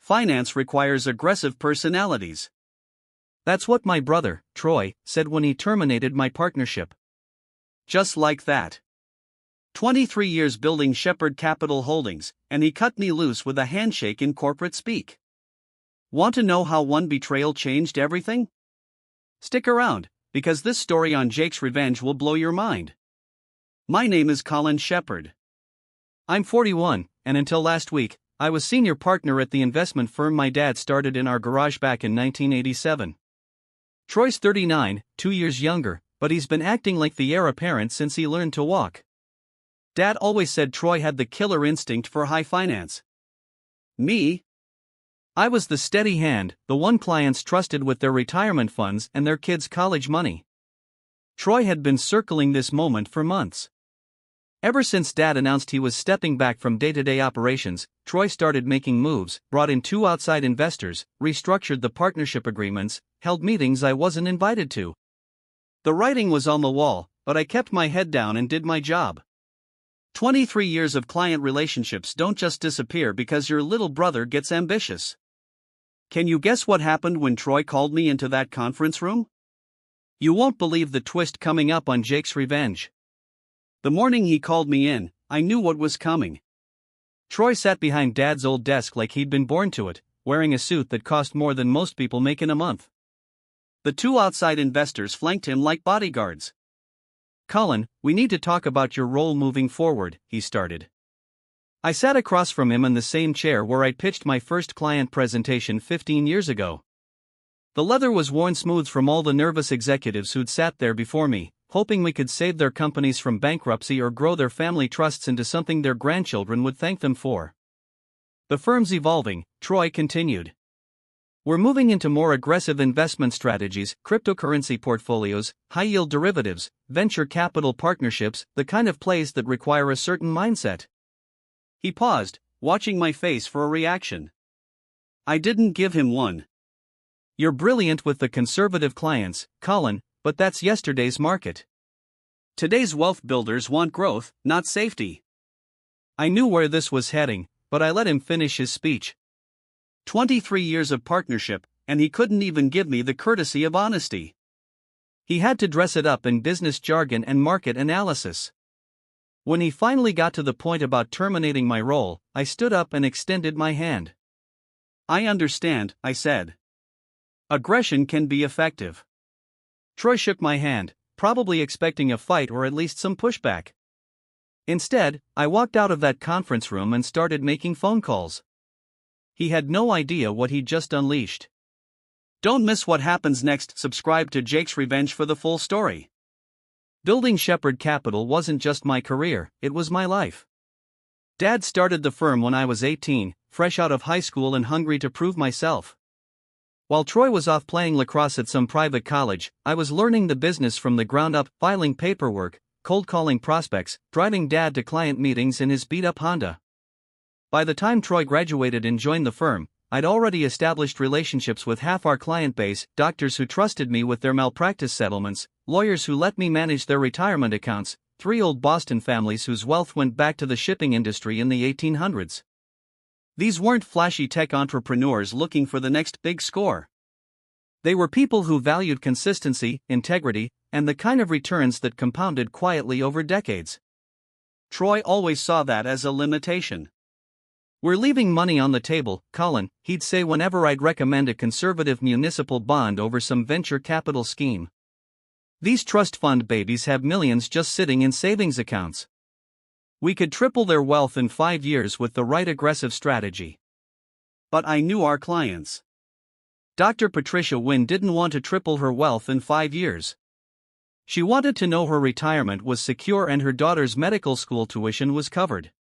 finance requires aggressive personalities. That's what my brother, Troy, said when he terminated my partnership. Just like that. 23 years building Shepherd Capital Holdings, and he cut me loose with a handshake in corporate speak. Want to know how one betrayal changed everything? Stick around, because this story on Jake's Revenge will blow your mind. My name is Colin Shepherd. I'm 41, and until last week, I was senior partner at the investment firm my dad started in our garage back in 1987. Troy's 39, 2 years younger, but he's been acting like the heir apparent since he learned to walk. Dad always said Troy had the killer instinct for high finance. Me? I was the steady hand, the one clients trusted with their retirement funds and their kids' college money. Troy had been circling this moment for months. Ever since Dad announced he was stepping back from day-to-day operations, Troy started making moves, brought in 2 outside investors, restructured the partnership agreements, held meetings I wasn't invited to. The writing was on the wall, but I kept my head down and did my job. 23 years of client relationships don't just disappear because your little brother gets ambitious. Can you guess what happened when Troy called me into that conference room? You won't believe the twist coming up on Jake's Revenge. The morning he called me in, I knew what was coming. Troy sat behind Dad's old desk like he'd been born to it, wearing a suit that cost more than most people make in a month. The 2 outside investors flanked him like bodyguards. "Colin, we need to talk about your role moving forward," he started. I sat across from him in the same chair where I'd pitched my first client presentation 15 years ago. The leather was worn smooth from all the nervous executives who'd sat there before me, hoping we could save their companies from bankruptcy or grow their family trusts into something their grandchildren would thank them for. "The firm's evolving," Troy continued. "We're moving into more aggressive investment strategies, cryptocurrency portfolios, high-yield derivatives, venture capital partnerships, the kind of plays that require a certain mindset." He paused, watching my face for a reaction. I didn't give him one. "You're brilliant with the conservative clients, Colin, but that's yesterday's market. Today's wealth builders want growth, not safety." I knew where this was heading, but I let him finish his speech. 23 years of partnership, and he couldn't even give me the courtesy of honesty. He had to dress it up in business jargon and market analysis. When he finally got to the point about terminating my role, I stood up and extended my hand. "I understand," I said. "Aggression can be effective." Troy shook my hand, probably expecting a fight or at least some pushback. Instead, I walked out of that conference room and started making phone calls. He had no idea what he'd just unleashed. Don't miss what happens next. Subscribe to Jake's Revenge for the full story. Building Shepherd Capital wasn't just my career, it was my life. Dad started the firm when I was 18, fresh out of high school and hungry to prove myself. While Troy was off playing lacrosse at some private college, I was learning the business from the ground up, filing paperwork, cold calling prospects, driving Dad to client meetings in his beat-up Honda. By the time Troy graduated and joined the firm, I'd already established relationships with half our client base, doctors who trusted me with their malpractice settlements, lawyers who let me manage their retirement accounts, 3 old Boston families whose wealth went back to the shipping industry in the 1800s. These weren't flashy tech entrepreneurs looking for the next big score. They were people who valued consistency, integrity, and the kind of returns that compounded quietly over decades. Troy always saw that as a limitation. "We're leaving money on the table, Colin," he'd say whenever I'd recommend a conservative municipal bond over some venture capital scheme. "These trust fund babies have millions just sitting in savings accounts. We could triple their wealth in 5 years with the right aggressive strategy." But I knew our clients. Dr. Patricia Wynn didn't want to triple her wealth in 5 years. She wanted to know her retirement was secure and her daughter's medical school tuition was covered.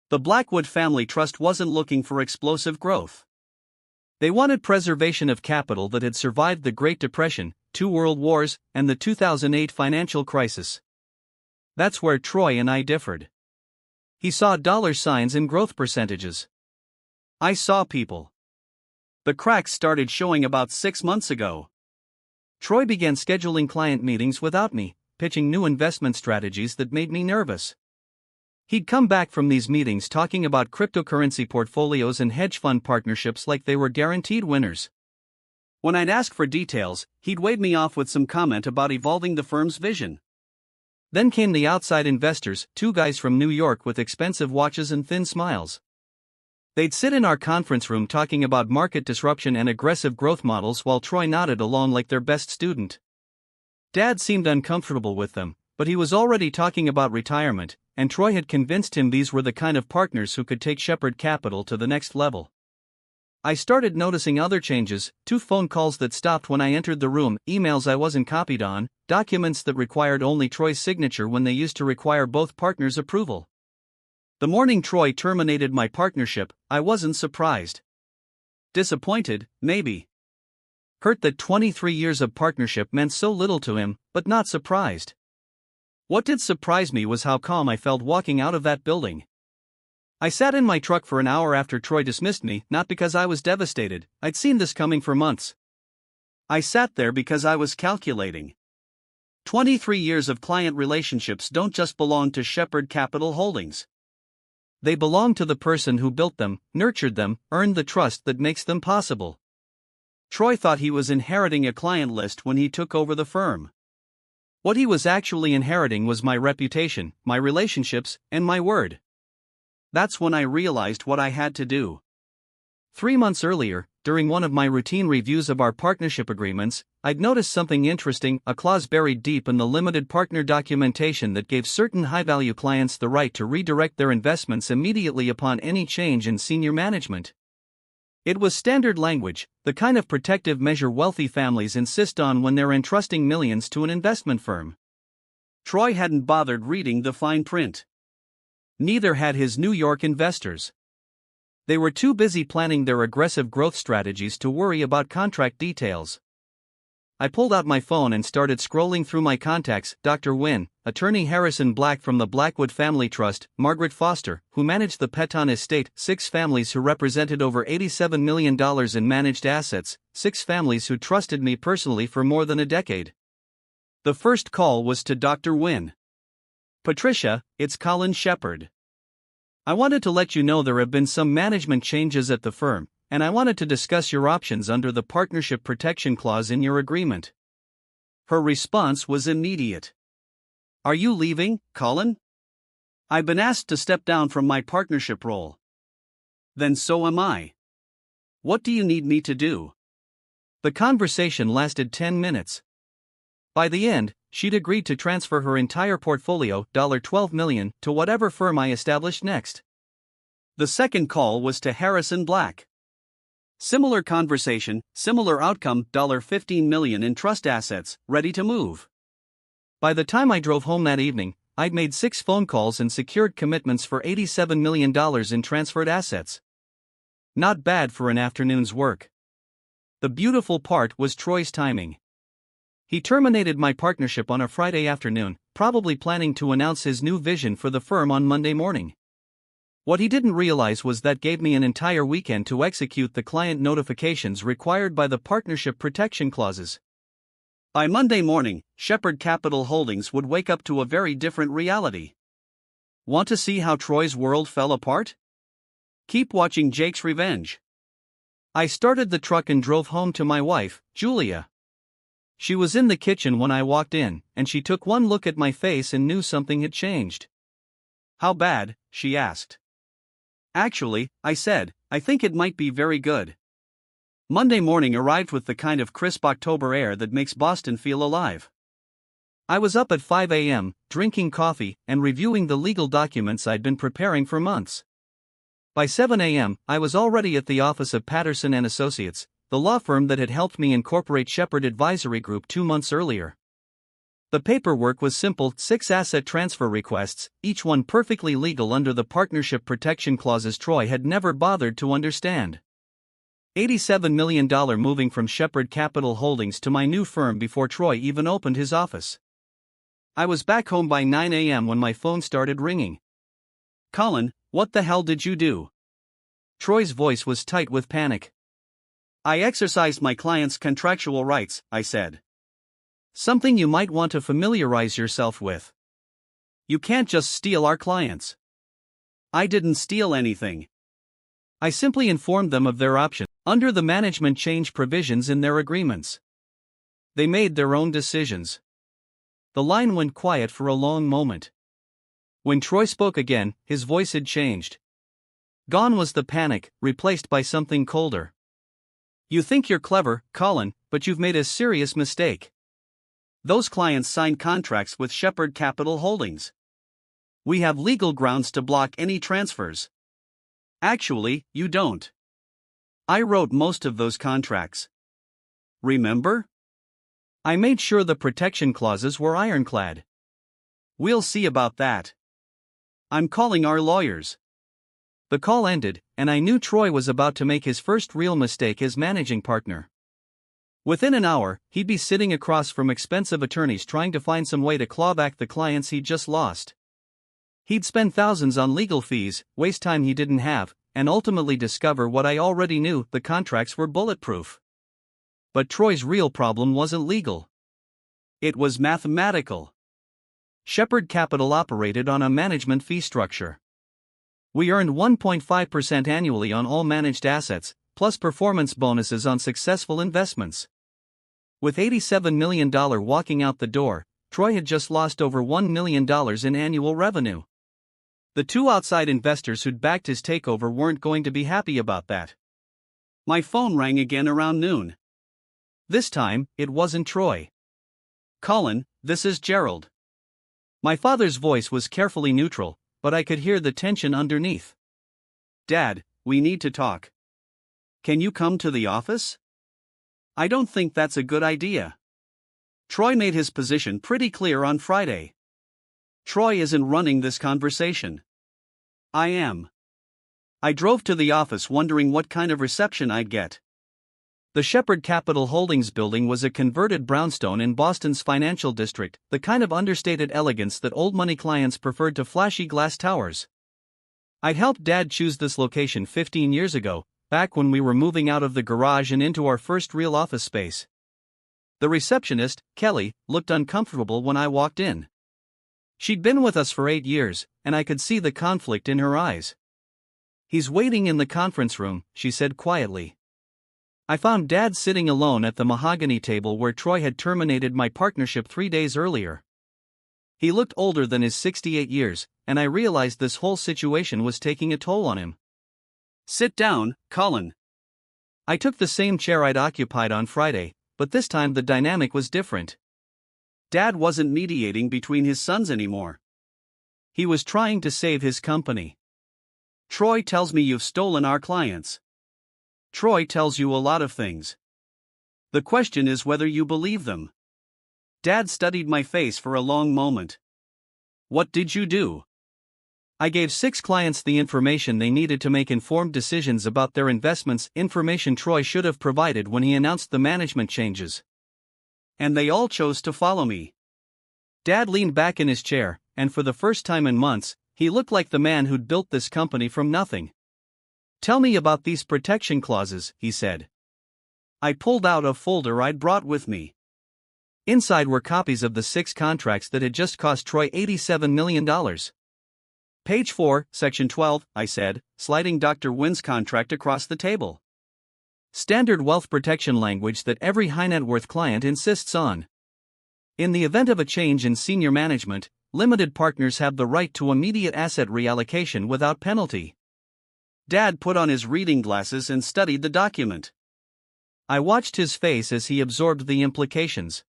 The Blackwood Family Trust wasn't looking for explosive growth. They wanted preservation of capital that had survived the Great Depression, 2 world wars, and the 2008 financial crisis. That's where Troy and I differed. He saw dollar signs in growth percentages. I saw people. The cracks started showing about 6 months ago. Troy began scheduling client meetings without me, pitching new investment strategies that made me nervous. He'd come back from these meetings talking about cryptocurrency portfolios and hedge fund partnerships like they were guaranteed winners. When I'd ask for details, he'd wave me off with some comment about evolving the firm's vision. Then came the outside investors, two guys from New York with expensive watches and thin smiles. They'd sit in our conference room talking about market disruption and aggressive growth models while Troy nodded along like their best student. Dad seemed uncomfortable with them, but he was already talking about retirement, and Troy had convinced him these were the kind of partners who could take Shepherd Capital to the next level. I started noticing other changes: 2 phone calls that stopped when I entered the room, emails I wasn't copied on, documents that required only Troy's signature when they used to require both partners' approval. The morning Troy terminated my partnership, I wasn't surprised. Disappointed, maybe. Hurt that 23 years of partnership meant so little to him, but not surprised. What did surprise me was how calm I felt walking out of that building. I sat in my truck for an hour after Troy dismissed me, not because I was devastated, I'd seen this coming for months. I sat there because I was calculating. 23 years of client relationships don't just belong to Shepherd Capital Holdings. They belong to the person who built them, nurtured them, earned the trust that makes them possible. Troy thought he was inheriting a client list when he took over the firm. What he was actually inheriting was my reputation, my relationships, and my word. That's when I realized what I had to do. 3 months earlier, during one of my routine reviews of our partnership agreements, I'd noticed something interesting: a clause buried deep in the limited partner documentation that gave certain high-value clients the right to redirect their investments immediately upon any change in senior management. It was standard language, the kind of protective measure wealthy families insist on when they're entrusting millions to an investment firm. Troy hadn't bothered reading the fine print. Neither had his New York investors. They were too busy planning their aggressive growth strategies to worry about contract details. I pulled out my phone and started scrolling through my contacts: Dr. Wynn, attorney Harrison Black from the Blackwood Family Trust, Margaret Foster, who managed the Peton estate, 6 families who represented over $87 million in managed assets, 6 families who trusted me personally for more than a decade. The first call was to Dr. Wynn. Patricia, it's Colin Shepherd. I wanted to let you know there have been some management changes at the firm, and I wanted to discuss your options under the partnership protection clause in your agreement. Her response was immediate. Are you leaving, Colin? I've been asked to step down from my partnership role. Then so am I. What do you need me to do? The conversation lasted 10 minutes. By the end, she'd agreed to transfer her entire portfolio, $12 million, to whatever firm I established next. The second call was to Harrison Black. Similar conversation, similar outcome, $15 million in trust assets, ready to move. By the time I drove home that evening, I'd made 6 phone calls and secured commitments for $87 million in transferred assets. Not bad for an afternoon's work. The beautiful part was Troy's timing. He terminated my partnership on a Friday afternoon, probably planning to announce his new vision for the firm on Monday morning. What he didn't realize was that gave me an entire weekend to execute the client notifications required by the partnership protection clauses. By Monday morning, Shepherd Capital Holdings would wake up to a very different reality. Want to see how Troy's world fell apart? Keep watching Jake's Revenge. I started the truck and drove home to my wife, Julia. She was in the kitchen when I walked in, and she took one look at my face and knew something had changed. How bad? She asked. Actually, I said, I think it might be very good. Monday morning arrived with the kind of crisp October air that makes Boston feel alive. I was up at 5 a.m., drinking coffee, and reviewing the legal documents I'd been preparing for months. By 7 a.m., I was already at the office of Patterson & Associates, the law firm that had helped me incorporate Shepherd Advisory Group 2 months earlier. The paperwork was simple: 6 asset transfer requests, each one perfectly legal under the partnership protection clauses Troy had never bothered to understand. $87 million moving from Shepherd Capital Holdings to my new firm before Troy even opened his office. I was back home by 9 a.m. when my phone started ringing. Colin, what the hell did you do? Troy's voice was tight with panic. I exercised my client's contractual rights, I said. Something you might want to familiarize yourself with. You can't just steal our clients. I didn't steal anything. I simply informed them of their options under the management change provisions in their agreements. They made their own decisions. The line went quiet for a long moment. When Troy spoke again, his voice had changed. Gone was the panic, replaced by something colder. You think you're clever, Colin, but you've made a serious mistake. Those clients signed contracts with Shepherd Capital Holdings. We have legal grounds to block any transfers. Actually, you don't. I wrote most of those contracts. Remember? I made sure the protection clauses were ironclad. We'll see about that. I'm calling our lawyers. The call ended, and I knew Troy was about to make his first real mistake as managing partner. Within an hour, he'd be sitting across from expensive attorneys trying to find some way to claw back the clients he'd just lost. He'd spend thousands on legal fees, waste time he didn't have, and ultimately discover what I already knew: the contracts were bulletproof. But Troy's real problem wasn't legal. It was mathematical. Shepherd Capital operated on a management fee structure. We earned 1.5% annually on all managed assets, plus performance bonuses on successful investments. With $87 million walking out the door, Troy had just lost over $1 million in annual revenue. The two outside investors who'd backed his takeover weren't going to be happy about that. My phone rang again around noon. This time, it wasn't Troy. Colin, this is Gerald. My father's voice was carefully neutral, but I could hear the tension underneath. Dad, we need to talk. Can you come to the office? I don't think that's a good idea. Troy made his position pretty clear on Friday. Troy isn't running this conversation. I am. I drove to the office wondering what kind of reception I'd get. The Shepherd Capital Holdings building was a converted brownstone in Boston's financial district, the kind of understated elegance that old money clients preferred to flashy glass towers. I'd helped Dad choose this location 15 years ago, back when we were moving out of the garage and into our first real office space. The receptionist, Kelly, looked uncomfortable when I walked in. She'd been with us for 8 years, and I could see the conflict in her eyes. "He's waiting in the conference room," she said quietly. I found Dad sitting alone at the mahogany table where Troy had terminated my partnership 3 days earlier. He looked older than his 68 years, and I realized this whole situation was taking a toll on him. Sit down, Colin. I took the same chair I'd occupied on Friday, but this time the dynamic was different. Dad wasn't mediating between his sons anymore. He was trying to save his company. Troy tells me you've stolen our clients. Troy tells you a lot of things. The question is whether you believe them. Dad studied my face for a long moment. What did you do? I gave 6 clients the information they needed to make informed decisions about their investments, information Troy should have provided when he announced the management changes. And they all chose to follow me. Dad leaned back in his chair, and for the first time in months, he looked like the man who'd built this company from nothing. "Tell me about these protection clauses," he said. I pulled out a folder I'd brought with me. Inside were copies of the 6 contracts that had just cost Troy $87 million. Page 4, Section 12, I said, sliding Dr. Wynn's contract across the table. Standard wealth protection language that every high-net-worth client insists on. In the event of a change in senior management, limited partners have the right to immediate asset reallocation without penalty. Dad put on his reading glasses and studied the document. I watched his face as he absorbed the implications.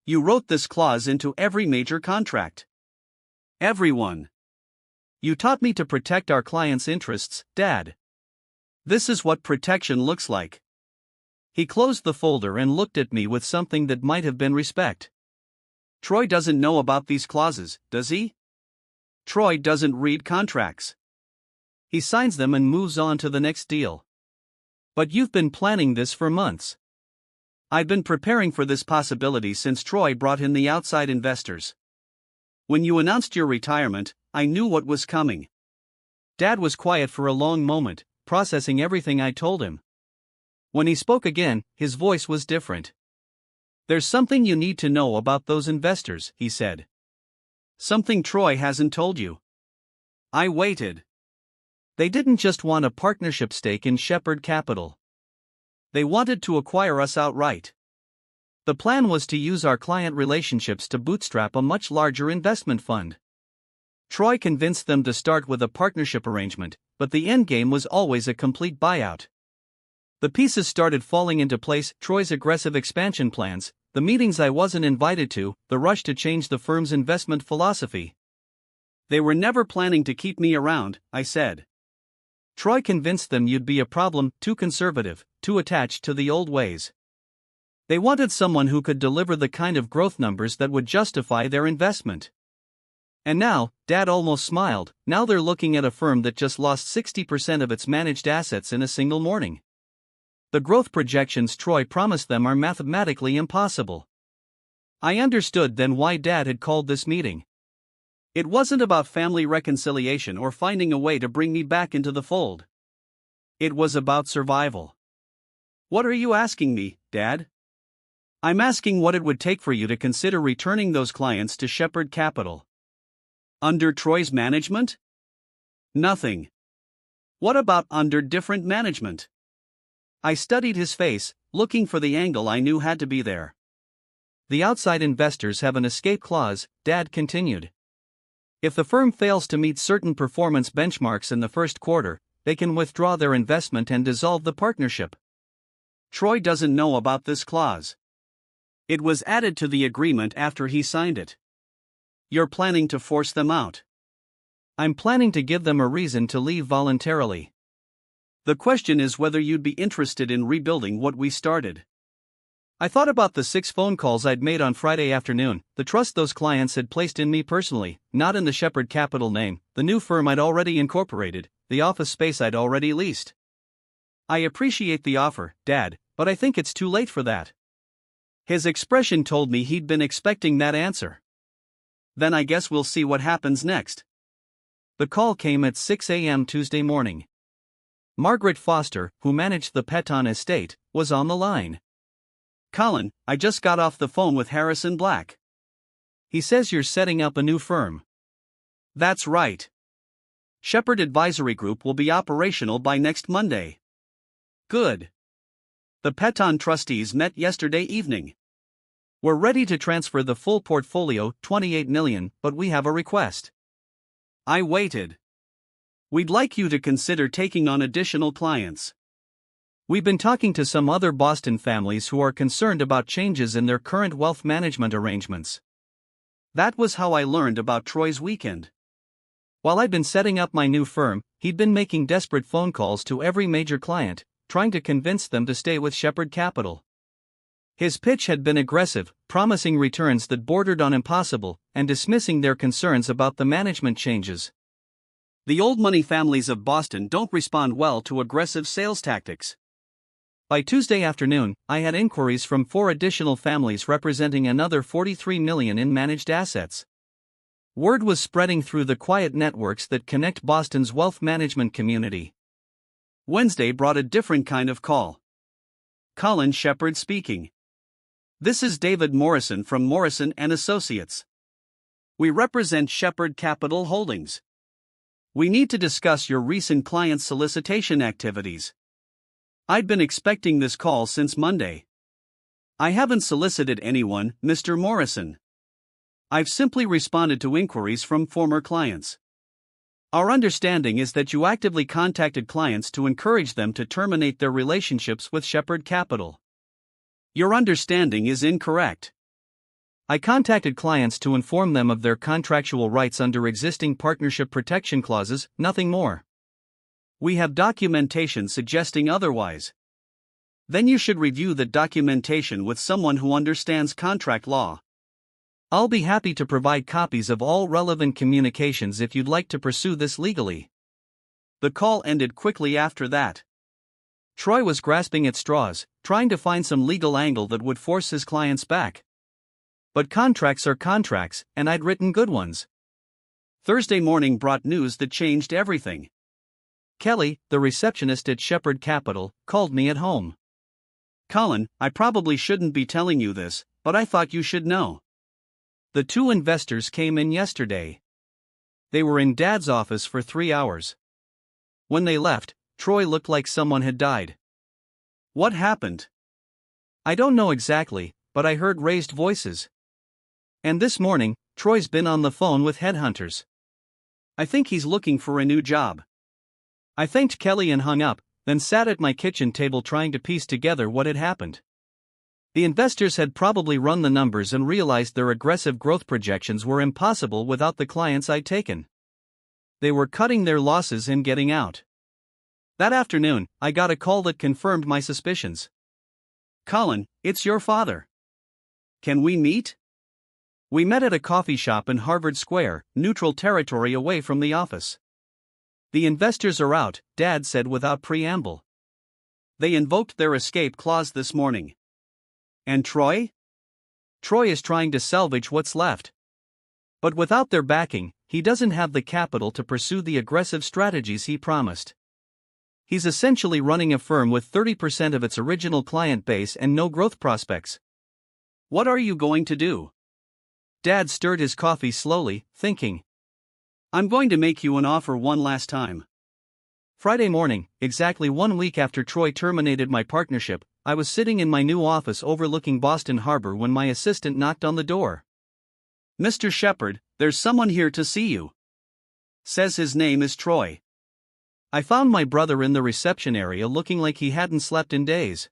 You wrote this clause into every major contract. Everyone. You taught me to protect our clients' interests, Dad. This is what protection looks like. He closed the folder and looked at me with something that might have been respect. Troy doesn't know about these clauses, does he? Troy doesn't read contracts. He signs them and moves on to the next deal. But you've been planning this for months. I've been preparing for this possibility since Troy brought in the outside investors. When you announced your retirement, I knew what was coming. Dad was quiet for a long moment, processing everything I told him. When he spoke again, his voice was different. "There's something you need to know about those investors," he said. "Something Troy hasn't told you." I waited. They didn't just want a partnership stake in Shepherd Capital. They wanted to acquire us outright. The plan was to use our client relationships to bootstrap a much larger investment fund. Troy convinced them to start with a partnership arrangement, but the endgame was always a complete buyout. The pieces started falling into place: Troy's aggressive expansion plans, the meetings I wasn't invited to, the rush to change the firm's investment philosophy. They were never planning to keep me around, I said. Troy convinced them you'd be a problem, too conservative, too attached to the old ways. They wanted someone who could deliver the kind of growth numbers that would justify their investment. And now, Dad almost smiled, now they're looking at a firm that just lost 60% of its managed assets in a single morning. The growth projections Troy promised them are mathematically impossible. I understood then why Dad had called this meeting. It wasn't about family reconciliation or finding a way to bring me back into the fold. It was about survival. What are you asking me, Dad? I'm asking what it would take for you to consider returning those clients to Shepherd Capital. Under Troy's management? Nothing. What about under different management? I studied his face, looking for the angle I knew had to be there. The outside investors have an escape clause, Dad continued. If the firm fails to meet certain performance benchmarks in the first quarter, they can withdraw their investment and dissolve the partnership. Troy doesn't know about this clause. It was added to the agreement after he signed it. You're planning to force them out. I'm planning to give them a reason to leave voluntarily. The question is whether you'd be interested in rebuilding what we started. I thought about the 6 phone calls I'd made on Friday afternoon, the trust those clients had placed in me personally, not in the Shepherd Capital name, the new firm I'd already incorporated, the office space I'd already leased. I appreciate the offer, Dad, but I think it's too late for that. His expression told me he'd been expecting that answer. Then I guess we'll see what happens next. The call came at 6 a.m. Tuesday morning. Margaret Foster, who managed the Peton estate, was on the line. Colin, I just got off the phone with Harrison Black. He says you're setting up a new firm. That's right. Shepherd Advisory Group will be operational by next Monday. Good. The Peton trustees met yesterday evening. We're ready to transfer the full portfolio, $28 million, but we have a request. I waited. We'd like you to consider taking on additional clients. We've been talking to some other Boston families who are concerned about changes in their current wealth management arrangements. That was how I learned about Troy's weekend. While I'd been setting up my new firm, he'd been making desperate phone calls to every major client, trying to convince them to stay with Shepherd Capital. His pitch had been aggressive, promising returns that bordered on impossible, and dismissing their concerns about the management changes. The old money families of Boston don't respond well to aggressive sales tactics. By Tuesday afternoon, I had inquiries from 4 additional families representing another $43 million in managed assets. Word was spreading through the quiet networks that connect Boston's wealth management community. Wednesday brought a different kind of call. Colin Shepherd speaking. This is David Morrison from Morrison & Associates. We represent Shepherd Capital Holdings. We need to discuss your recent client solicitation activities. I'd been expecting this call since Monday. I haven't solicited anyone, Mr. Morrison. I've simply responded to inquiries from former clients. Our understanding is that you actively contacted clients to encourage them to terminate their relationships with Shepherd Capital. Your understanding is incorrect. I contacted clients to inform them of their contractual rights under existing partnership protection clauses, nothing more. We have documentation suggesting otherwise. Then you should review the documentation with someone who understands contract law. I'll be happy to provide copies of all relevant communications if you'd like to pursue this legally. The call ended quickly after that. Troy was grasping at straws, trying to find some legal angle that would force his clients back. But contracts are contracts, and I'd written good ones. Thursday morning brought news that changed everything. Kelly, the receptionist at Shepherd Capital, called me at home. Colin, I probably shouldn't be telling you this, but I thought you should know. The 2 investors came in yesterday. They were in Dad's office for 3 hours. When they left, Troy looked like someone had died. What happened? I don't know exactly, but I heard raised voices. And this morning, Troy's been on the phone with headhunters. I think he's looking for a new job. I thanked Kelly and hung up, then sat at my kitchen table trying to piece together what had happened. The investors had probably run the numbers and realized their aggressive growth projections were impossible without the clients I'd taken. They were cutting their losses and getting out. That afternoon, I got a call that confirmed my suspicions. Colin, it's your father. Can we meet? We met at a coffee shop in Harvard Square, neutral territory away from the office. The investors are out, Dad said without preamble. They invoked their escape clause this morning. And Troy? Troy is trying to salvage what's left. But without their backing, he doesn't have the capital to pursue the aggressive strategies he promised. He's essentially running a firm with 30% of its original client base and no growth prospects. What are you going to do? Dad stirred his coffee slowly, thinking. I'm going to make you an offer one last time. Friday morning, exactly 1 week after Troy terminated my partnership, I was sitting in my new office overlooking Boston Harbor when my assistant knocked on the door. Mr. Shepard, there's someone here to see you. Says his name is Troy. I found my brother in the reception area looking like he hadn't slept in days.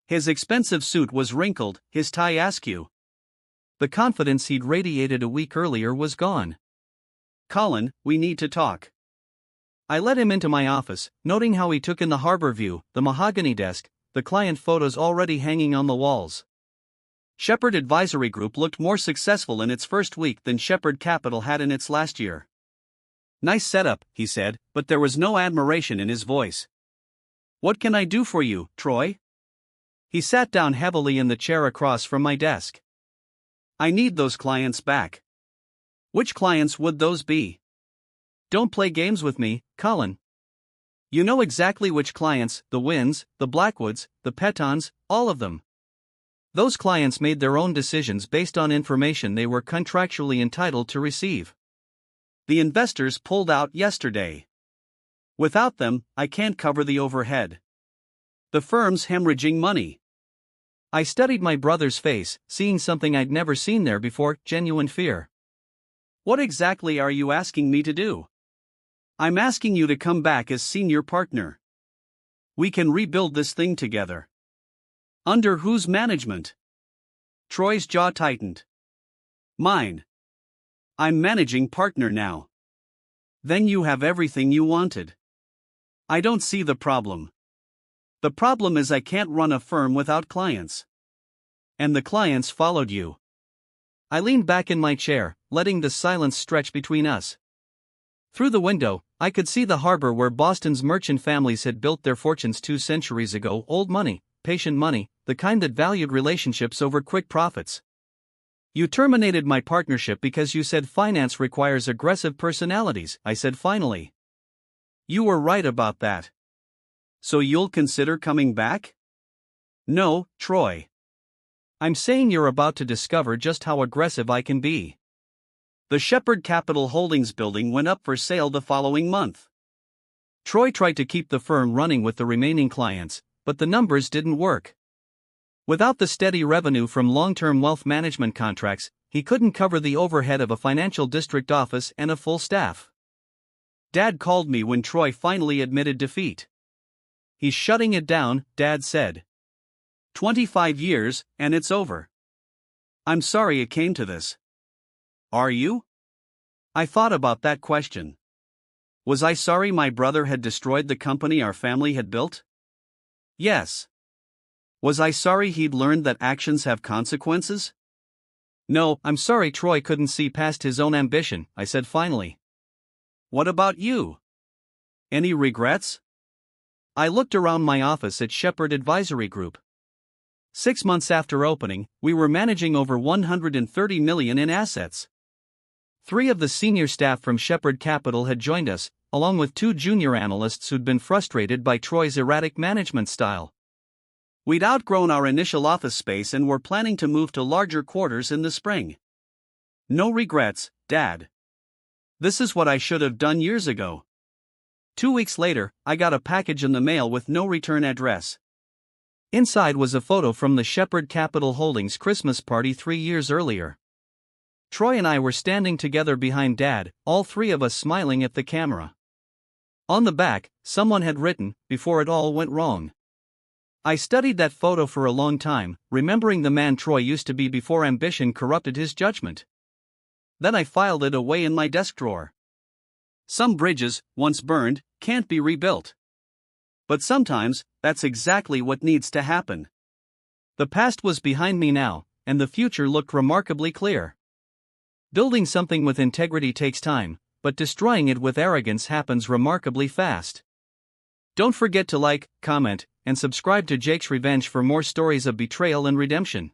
His expensive suit was wrinkled, his tie askew. The confidence he'd radiated a week earlier was gone. Colin, we need to talk. I led him into my office, noting how he took in the harbor view, the mahogany desk, the client photos already hanging on the walls. Shepard Advisory Group looked more successful in its first week than Shepard Capital had in its last year. Nice setup, he said, but there was no admiration in his voice. What can I do for you, Troy? He sat down heavily in the chair across from my desk. I need those clients back. Which clients would those be? Don't play games with me, Colin. You know exactly which clients, the Winds, the Blackwoods, the Petons, all of them. Those clients made their own decisions based on information they were contractually entitled to receive. The investors pulled out yesterday. Without them, I can't cover the overhead. The firm's hemorrhaging money. I studied my brother's face, seeing something I'd never seen there before, genuine fear. What exactly are you asking me to do? I'm asking you to come back as senior partner. We can rebuild this thing together. Under whose management? Troy's jaw tightened. Mine. I'm managing partner now. Then you have everything you wanted. I don't see the problem. The problem is I can't run a firm without clients. And the clients followed you. I leaned back in my chair, letting the silence stretch between us. Through the window, I could see the harbor where Boston's merchant families had built their fortunes 2 centuries ago. Old money, patient money, the kind that valued relationships over quick profits. You terminated my partnership because you said finance requires aggressive personalities, I said finally. You were right about that. So you'll consider coming back? No, Troy. I'm saying you're about to discover just how aggressive I can be. The Shepard Capital Holdings building went up for sale the following month. Troy tried to keep the firm running with the remaining clients, but the numbers didn't work. Without the steady revenue from long-term wealth management contracts, he couldn't cover the overhead of a financial district office and a full staff. Dad called me when Troy finally admitted defeat. He's shutting it down, Dad said. 25 years, and it's over. I'm sorry it came to this. Are you? I thought about that question. Was I sorry my brother had destroyed the company our family had built? Yes. Was I sorry he'd learned that actions have consequences? No, I'm sorry Troy couldn't see past his own ambition, I said finally. What about you? Any regrets? I looked around my office at Shepard Advisory Group. 6 months after opening, we were managing over $130 million in assets. 3 of the senior staff from Shepard Capital had joined us, along with 2 junior analysts who'd been frustrated by Troy's erratic management style. We'd outgrown our initial office space and were planning to move to larger quarters in the spring. No regrets, Dad. This is what I should have done years ago. 2 weeks later, I got a package in the mail with no return address. Inside was a photo from the Shepherd Capital Holdings Christmas party 3 years earlier. Troy and I were standing together behind Dad, all three of us smiling at the camera. On the back, someone had written, "Before it all went wrong." I studied that photo for a long time, remembering the man Troy used to be before ambition corrupted his judgment. Then I filed it away in my desk drawer. Some bridges, once burned, can't be rebuilt. But sometimes, that's exactly what needs to happen. The past was behind me now, and the future looked remarkably clear. Building something with integrity takes time, but destroying it with arrogance happens remarkably fast. Don't forget to like, comment, and subscribe to Jake's Revenge for more stories of betrayal and redemption.